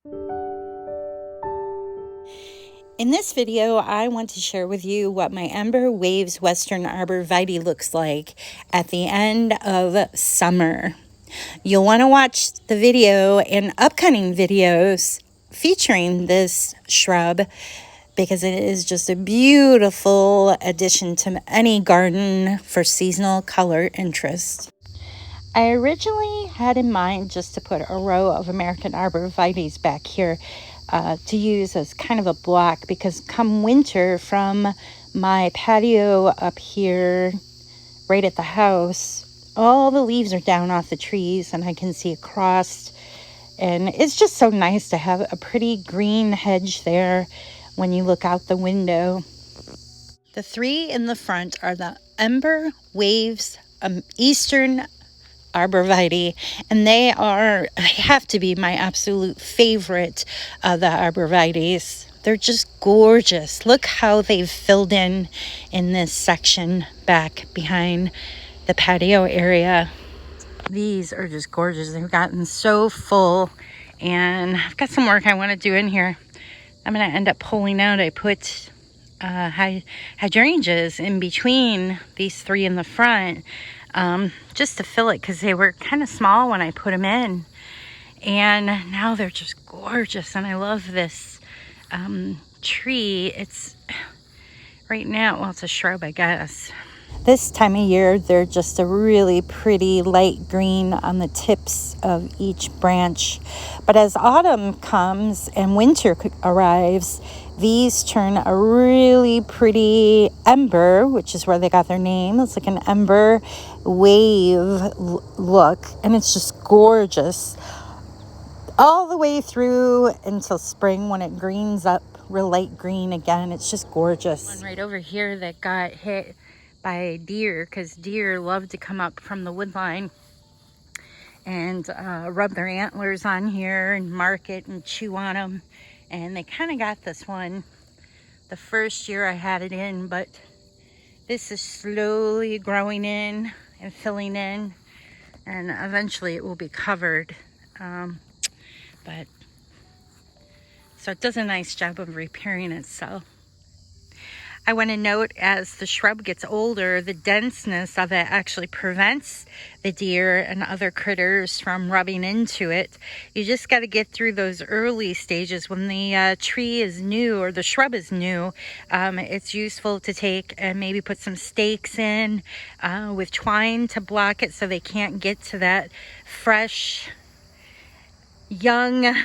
In this video, I want to share with you what my Ember Waves Western Arborvitae looks like at the end of summer. You'll want to watch the video and upcoming videos featuring this shrub because it is just a beautiful addition to any garden for seasonal color interest. I originally had in mind just to put a row of American Arborvitaes back here to use as kind of a block, because come winter from my patio up here right at the house, all the leaves are down off the trees and I can see across, and it's just so nice to have a pretty green hedge there when you look out the window. The three in the front are the Ember Waves Eastern Arborvitae, and they have to be my absolute favorite of the arborvitaes. They're just gorgeous. Look how they've filled in this section back behind the patio area. These are just gorgeous. They've gotten so full, and I've got some work I want to do in here. I'm going to end up pulling out. I put hydrangeas in between these three in the front, just to fill it, because they were kind of small when I put them in, and now they're just gorgeous. And I love this tree. It's right now, well, it's a shrub, I guess. This time of year, they're just a really pretty light green on the tips of each branch. But as autumn comes and winter arrives, these turn a really pretty ember, which is where they got their name. It's like an ember wave look, and it's just gorgeous all the way through until spring when it greens up real light green again. It's just gorgeous. One right over here that got hit by deer, because deer love to come up from the wood line and rub their antlers on here and mark it and chew on them. And they kind of got this one the first year I had it in, but this is slowly growing in and filling in, and eventually it will be covered. But so it does a nice job of repairing itself. I want to note, as the shrub gets older, the denseness of it actually prevents the deer and other critters from rubbing into it. You just got to get through those early stages when the tree is new or the shrub is new. It's useful to take and maybe put some stakes in with twine to block it so they can't get to that fresh young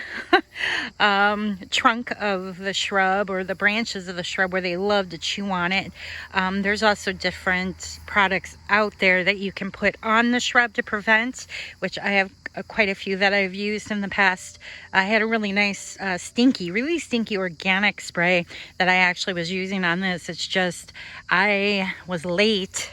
trunk of the shrub or the branches of the shrub where they love to chew on it. There's also different products out there that you can put on the shrub to prevent, which I have quite a few that I've used in the past. I had a really nice really stinky organic spray that I actually was using on this. It's just I was late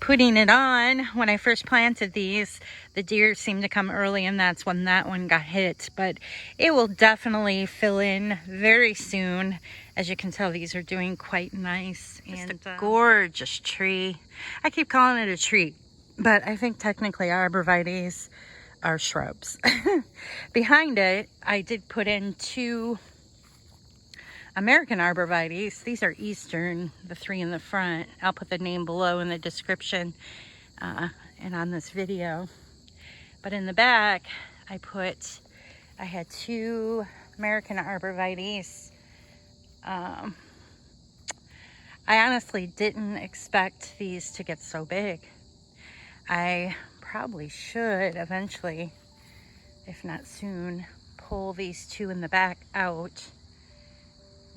putting it on when I first planted these. The deer seemed to come early, and that's when that one got hit. But it will definitely fill in very soon. As you can tell, these are doing quite nice. Just a gorgeous tree. I keep calling it a tree, but I think technically arborvitaes are shrubs. Behind it, I did put in two American Arborvitaes. These are Eastern, the three in the front. I'll put the name below in the description and on this video. But in the back, I had two American Arborvitaes. I honestly didn't expect these to get so big. I probably should eventually, if not soon, pull these two in the back out.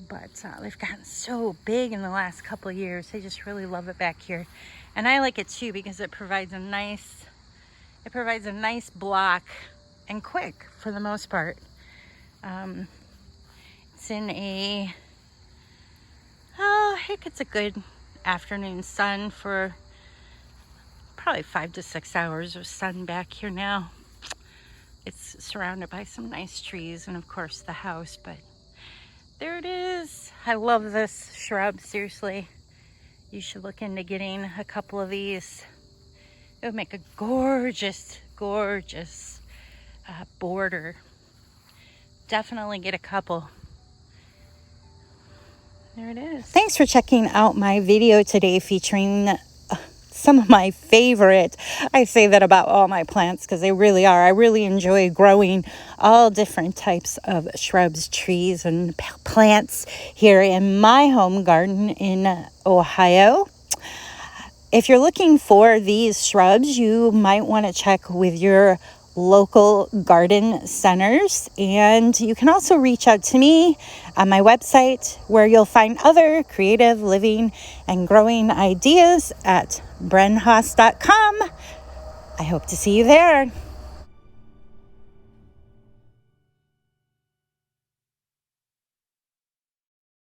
But they've gotten so big in the last couple of years. I just really love it back here. And I like it too because it provides a nice block, and quick for the most part. It's in it gets a good afternoon sun for probably 5 to 6 hours of sun back here now. It's surrounded by some nice trees and of course the house, but there it is. I love this shrub, seriously. You should look into getting a couple of these. It would make a gorgeous, gorgeous border definitely get a couple. There it is. Thanks for checking out my video today featuring some of my favorite. I say that about all my plants because they really are. I really enjoy growing all different types of shrubs, trees, and plants here in my home garden in Ohio. If you're looking for these shrubs, you might want to check with your local garden centers, and you can also reach out to me on my website where you'll find other creative living and growing ideas at brenhaas.com. I hope to see you there.